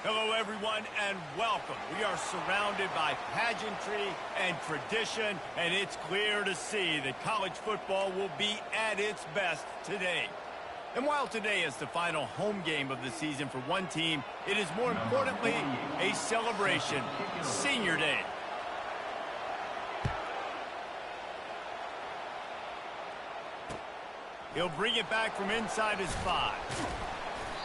Hello, everyone, and welcome. We are surrounded by pageantry and tradition, and it's clear to see that college football will be at its best today. And while today is the final home game of the season for one team, it is more importantly a celebration, Senior Day. He'll bring it back from inside his 5.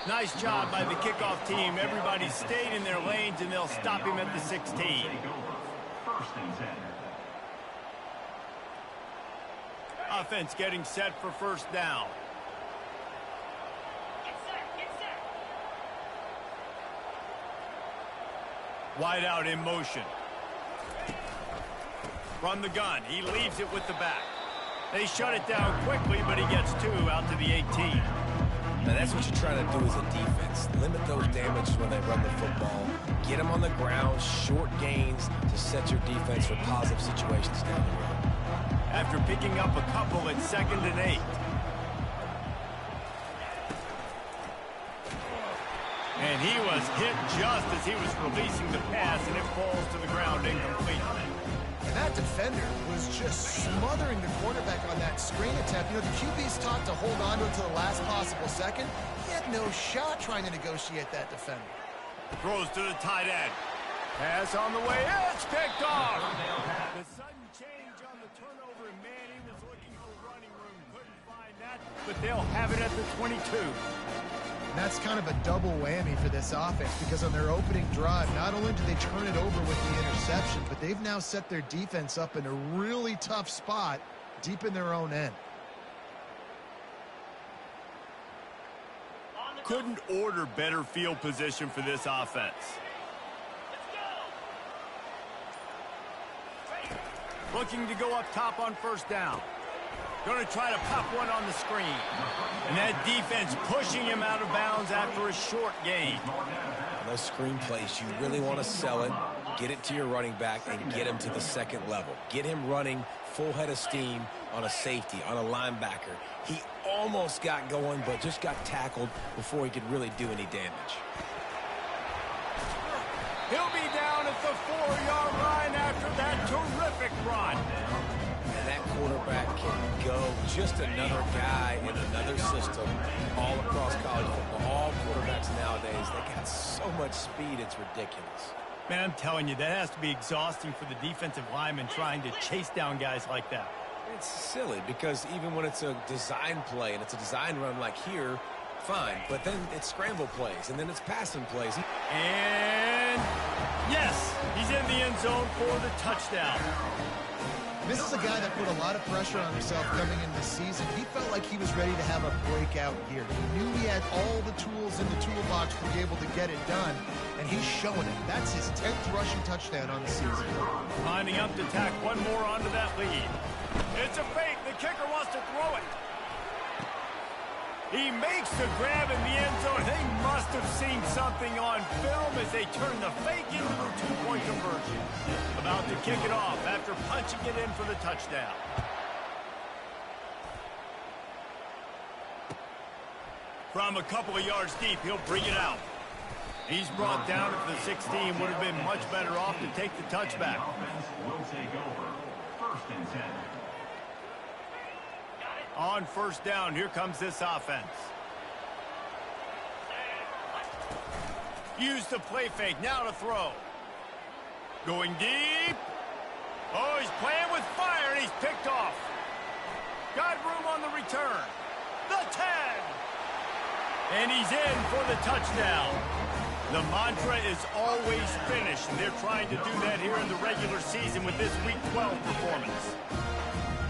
Nice job by the kickoff team. Everybody stayed in their lanes, and they'll stop him at the 16. Offense getting set for first down. Wide out in motion. From the gun, he leaves it with the back. They shut it down quickly, but he gets 2 out to the 18. Now that's what you're trying to do as a defense. Limit those damages when they run the football. Get them on the ground, short gains to set your defense for positive situations down the road. After picking up a couple at 2nd and 8. And he was hit just as he was releasing the pass, and it falls to the ground incomplete. And that defender was just smothering the quarterback on that screen attempt. You know, the QB's taught to hold on to it to the last possible second. He had no shot trying to negotiate that defender. Throws to the tight end. Pass on the way. It's picked off. The sudden change on the turnover, and man, he was looking for running room. Couldn't find that, but they'll have it at the 22. And that's kind of a double whammy for this offense, because on their opening drive, not only did they turn it over with the interception, but they've now set their defense up in a really tough spot deep in their own end. Couldn't order better field position for this offense. Looking to go up top on first down. Going to try to pop one on the screen. And that defense pushing him out of bounds after a short gain. Those screen plays, you really want to sell it, get it to your running back, and get him to the second level. Get him running full head of steam on a safety, on a linebacker. He almost got going, but just got tackled before he could really do any damage. He'll be down at the 4-yard line after that terrific run. And that quarterback can go. Just another guy in another system all across college football. All quarterbacks nowadays, they got so much speed, it's ridiculous. Man, I'm telling you, that has to be exhausting for the defensive lineman trying to chase down guys like that. It's silly because even when it's a design play and it's a design run like here, fine. But then it's scramble plays, and then it's passing plays. And yes, he's in the end zone for the touchdown. This is a guy that put a lot of pressure on himself coming into the season. He felt like he was ready to have a breakout year. He knew he had all the tools in the toolbox to be able to get it done, and he's showing it. That's his 10th rushing touchdown on the season. Lining up to tack one more onto that lead. It's a fake. The kicker wants to throw it. He makes the grab in the end zone. They must have seen something on film as they turn the fake into the two-point conversion. About to kick it off after punching it in for the touchdown. From a couple of yards deep, he'll bring it out. He's brought down at the 16. Would have been much better off to take the touchback. Will take over. 1st and 10. On first down, here comes this offense. Use the play fake, now to throw. Going deep. Oh, he's playing with fire, and he's picked off. Got room on the return. The 10. And he's in for the touchdown. The mantra is always finish, and they're trying to do that here in the regular season with this Week 12 performance.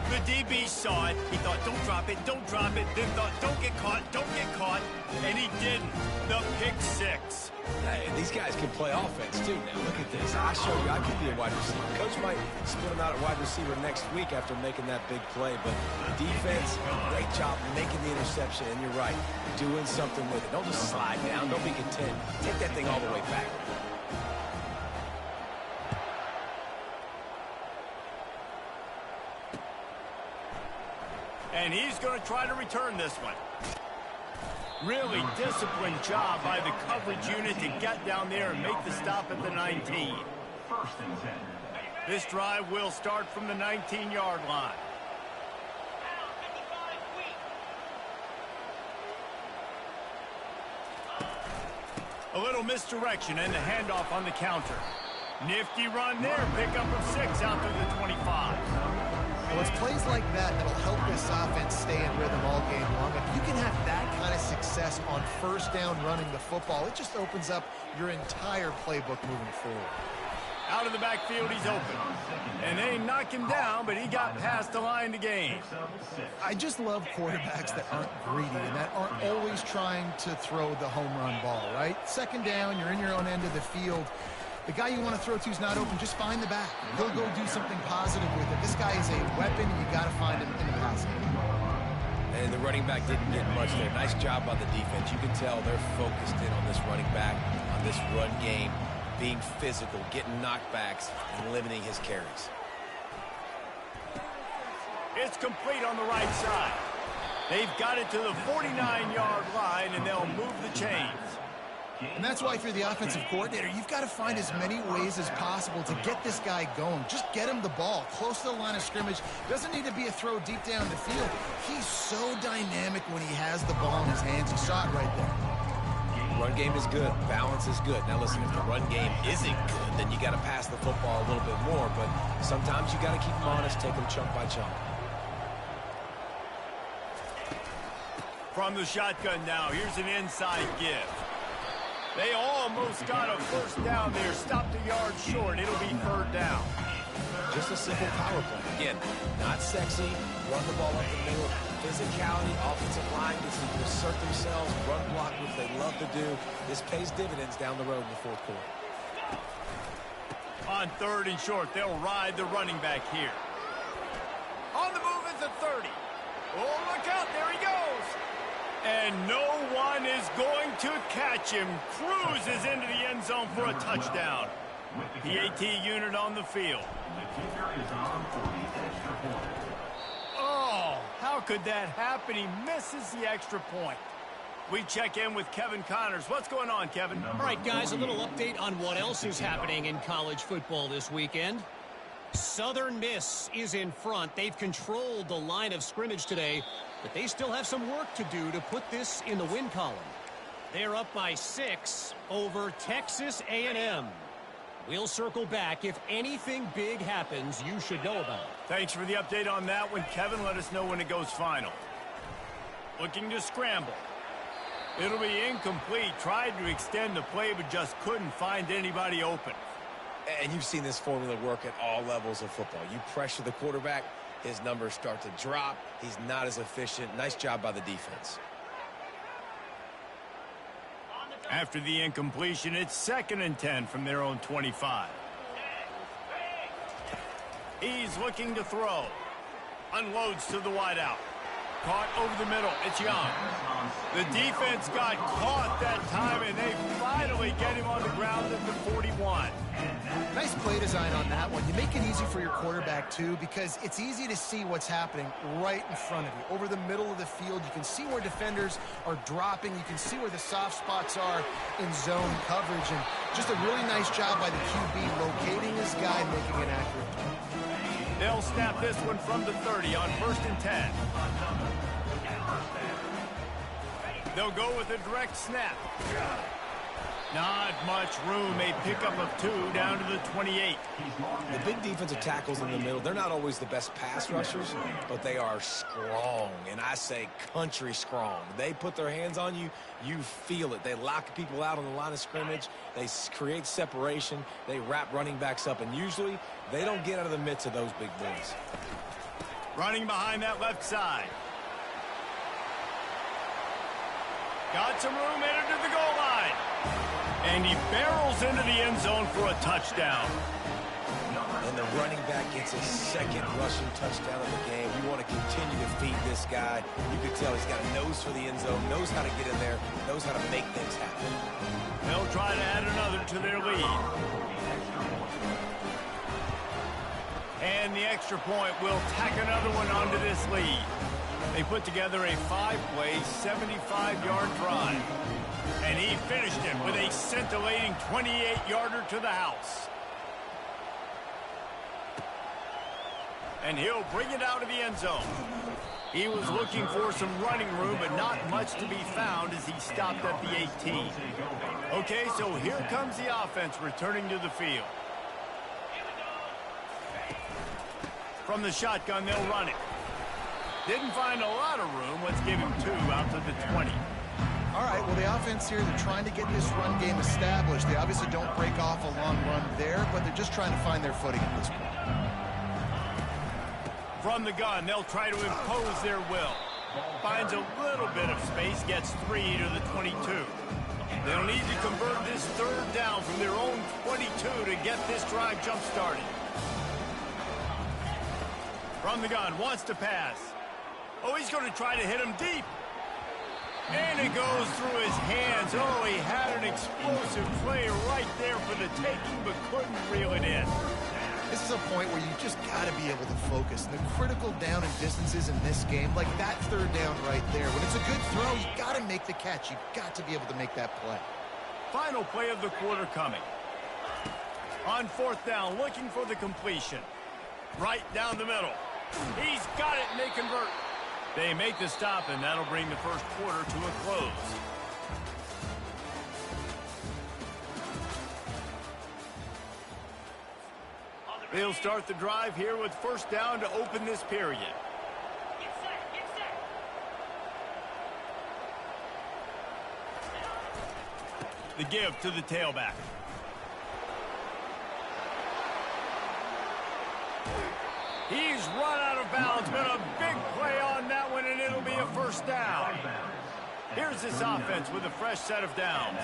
The DB saw it. He thought, don't drop it, then thought, don't get caught, and he didn't. The pick 6. Hey, these guys can play offense, too. Now, look at this. I showed you I could be a wide receiver. Coach might split him out at wide receiver next week after making that big play, but defense, great job making the interception, and you're right, doing something with it. Don't just slide down. Don't be content. Take that thing all the way back. And he's going to try to return this one. Really disciplined job by the coverage unit to get down there and make the stop at the 19. First and 10. This drive will start from the 19-yard line. A little misdirection and the handoff on the counter. Nifty run there. Pickup of 6 out to the 25. Well, it's plays like that that'll help this offense stay in rhythm all game long. If you can have that kind of success on first down running the football, it just opens up your entire playbook moving forward. Out of the backfield, he's open. And they knock him down, but he got past the line to gain. I just love quarterbacks that aren't greedy and that aren't always trying to throw the home run ball, right? Second down, you're in your own end of the field. The guy you want to throw to is not open. Just find the back. He'll go do something positive with it. This guy is a weapon. You got to find him in the passing game. And the running back didn't get much there. Nice job by the defense. You can tell they're focused in on this running back, on this run game, being physical, getting knockbacks, and limiting his carries. It's complete on the right side. They've got it to the 49-yard line, and they'll move the chains. And that's why if you're the offensive coordinator, you've got to find as many ways as possible to get this guy going. Just get him the ball close to the line of scrimmage. Doesn't need to be a throw deep down the field. He's so dynamic when he has the ball in his hands. You saw it right there. Run game is good. Balance is good. Now listen, if the run game isn't good, then you got to pass the football a little bit more. But sometimes you got to keep them honest, take them chunk by chunk. From the shotgun now, here's an inside give. They almost got a first down there. Stopped a yard short. It'll be third down. Just a simple power play. Again, not sexy. Run the ball up the middle. Physicality, offensive line gets to assert themselves, run block, which they love to do. This pays dividends down the road in the fourth quarter. On third and short, they'll ride the running back here. On the move is the 30. Oh, look out. There he goes. And no one is going to catch him. Cruises into the end zone for a touchdown. The AT unit on the field. The kicker is on for the extra point. Oh, how could that happen? He misses the extra point. We check in with Kevin Connors. What's going on, Kevin? All right, guys, a little update on what else is happening in college football this weekend. Southern Miss is in front. They've controlled the line of scrimmage today, but they still have some work to do to put this in the win column. They're up by 6 over Texas A&M. We'll circle back. If anything big happens, you should know about it. Thanks for the update on that one, Kevin. Let us know when it goes final. Looking to scramble. It'll be incomplete. Tried to extend the play, but just couldn't find anybody open. And you've seen this formula work at all levels of football. You pressure the quarterback, his numbers start to drop. He's not as efficient. Nice job by the defense. After the incompletion, it's 2nd and 10 from their own 25. He's looking to throw. Unloads to the wideout. Caught over the middle. It's Young. The defense got caught that time, and they finally get him on the ground at the 41. Nice play design on that one. You make it easy for your quarterback, too, because it's easy to see what's happening right in front of you. Over the middle of the field, you can see where defenders are dropping. You can see where the soft spots are in zone coverage. And just a really nice job by the QB locating this guy, making an accurate throw. They'll snap this one from the 30 on 1st and 10. They'll go with a direct snap. Not much room. A pickup of 2 down to the 28. The big defensive tackles in the middle, they're not always the best pass rushers, but they are strong, and I say country strong. They put their hands on you, you feel it. They lock people out on the line of scrimmage. They create separation. They wrap running backs up, and usually they don't get out of the midst of those big boys. Running behind that left side. Got some room, entered to the goal line. And he barrels into the end zone for a touchdown. And the running back gets his 2nd rushing touchdown of the game. You want to continue to feed this guy. You can tell he's got a nose for the end zone, knows how to get in there, knows how to make things happen. They'll try to add another to their lead. And the extra point will tack another one onto this lead. They put together a 5-play, 75-yard drive. And he finished it with a scintillating 28-yarder to the house. And he'll bring it out of the end zone. He was looking for some running room, but not much to be found as he stopped at the 18. Okay, so here comes the offense returning to the field. From the shotgun, they'll run it. Didn't find a lot of room. Let's give him 2 out to the 20. All right, well, the offense here, they're trying to get this run game established. They obviously don't break off a long run there, but they're just trying to find their footing at this point. From the gun, they'll try to impose their will. Finds a little bit of space, gets 3 to the 22. They'll need to convert this 3rd down from their own 22 to get this drive jump-started. From the gun, wants to pass. Oh, he's going to try to hit him deep. And it goes through his hands. Oh, he had an explosive play right there for the taking, but couldn't reel it in. This is a point where you just got to be able to focus. The critical down and distances in this game, like that 3rd down right there. When it's a good throw, you got to make the catch. You've got to be able to make that play. Final play of the quarter coming. On 4th down, looking for the completion. Right down the middle. He's got it, and they convert. They make the stop, and that'll bring the first quarter to a close. They'll start the drive here with 1st down to open this period. The give to the tailback. He's run out of bounds, but a big play on that one, and it'll be a 1st down. Here's this offense with a fresh set of downs.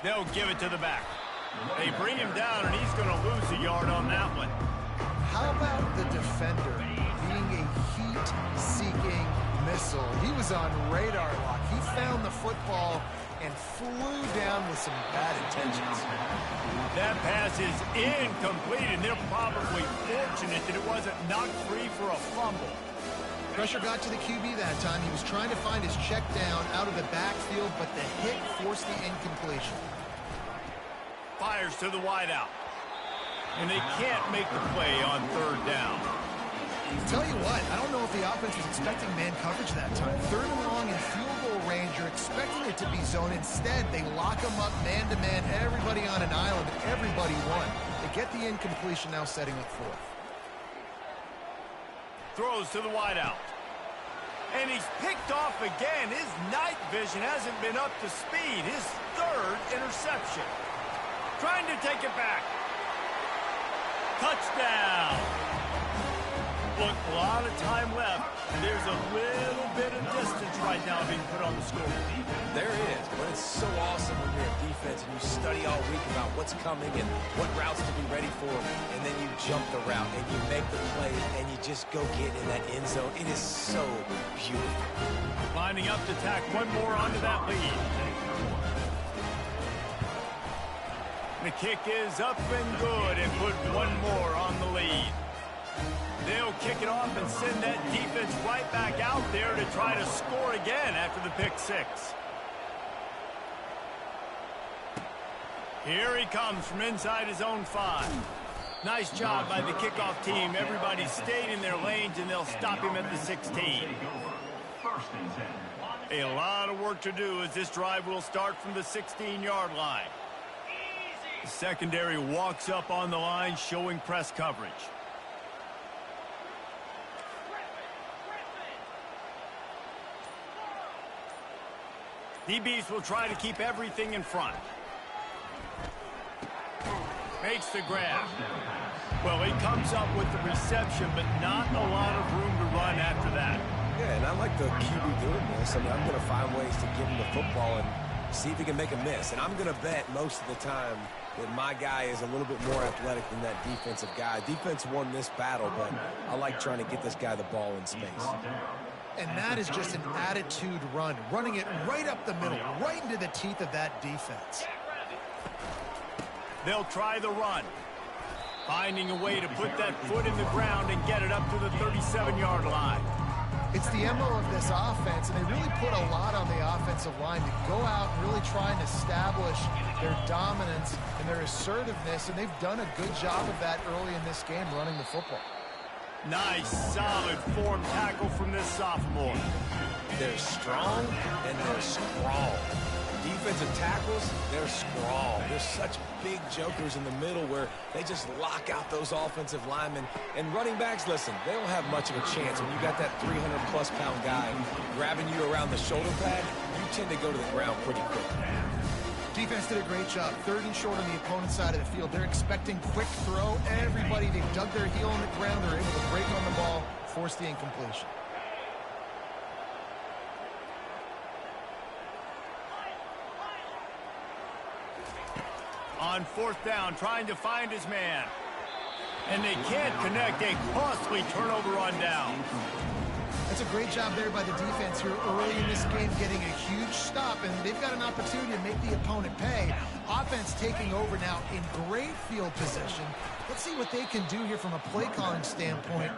They'll give it to the back. They bring him down, and he's going to lose a yard on that one. How about the defender being a heat-seeking missile? He was on radar lock. He found the football and flew down with some bad intentions. That pass is incomplete, and they're probably fortunate that it wasn't knocked free for a fumble. Pressure got to the QB that time. He was trying to find his check down out of the backfield, but the hit forced the incompletion. Fires to the wideout. And they can't make the play on 3rd down. Tell you what, I don't know if the offense was expecting man coverage that time. 3rd and long in field goal range, you're expecting it to be zone. Instead, they lock them up man-to-man, everybody on an island, and everybody won. They get the incompletion, now setting up 4th. Throws to the wideout. And he's picked off again. His night vision hasn't been up to speed. His 3rd interception. Trying to take it back. Touchdown. Look, a lot of time left. There's a little bit of distance right now being put on the score. There is, but it's so awesome when you're a defense and you study all week about what's coming and what routes to be ready for, and then you jump the route and you make the play and you just go get in that end zone. It is so beautiful. Lining up to tack one more onto that lead. The kick is up and good and put one more on the lead. They'll kick it off and send that defense right back out there to try to score again after the pick 6. Here he comes from inside his own 5. Nice job by the kickoff team. Everybody stayed in their lanes, and they'll stop him at the 16. A lot of work to do as this drive will start from the 16-yard line. The secondary walks up on the line, showing press coverage. DBs will try to keep everything in front. Makes the grab. Well, he comes up with the reception, but not a lot of room to run after that. Yeah, and I like the QB doing this. I mean, I'm going to find ways to give him the football and see if he can make a miss. And I'm going to bet most of the time that my guy is a little bit more athletic than that defensive guy. Defense won this battle, but I like trying to get this guy the ball in space. And that is just an attitude run, running it right up the middle, right into the teeth of that defense. They'll try the run. Finding a way to put that foot in the ground and get it up to the 37-yard line. It's the MO of this offense, and they really put a lot on the offensive line to go out and really try and establish their dominance and their assertiveness, and they've done a good job of that early in this game running the football. Nice, solid form tackle from this sophomore. They're strong and they're scrawl. Defensive tackles, they're scrawl. They're such big jokers in the middle where they just lock out those offensive linemen. And running backs, listen, they don't have much of a chance. When you got that 300-plus pound guy grabbing you around the shoulder pad, you tend to go to the ground pretty quickly. Defense did a great job. 3rd and short on the opponent's side of the field. They're expecting quick throw. Everybody, they dug their heel in the ground. They're able to break on the ball, force the incompletion. On 4th down, trying to find his man. And they can't connect. A costly turnover on down. That's a great job there by the defense here early in this game, getting a huge stop, and they've got an opportunity to make the opponent pay. Offense taking over now in great field position. Let's see what they can do here from a play calling standpoint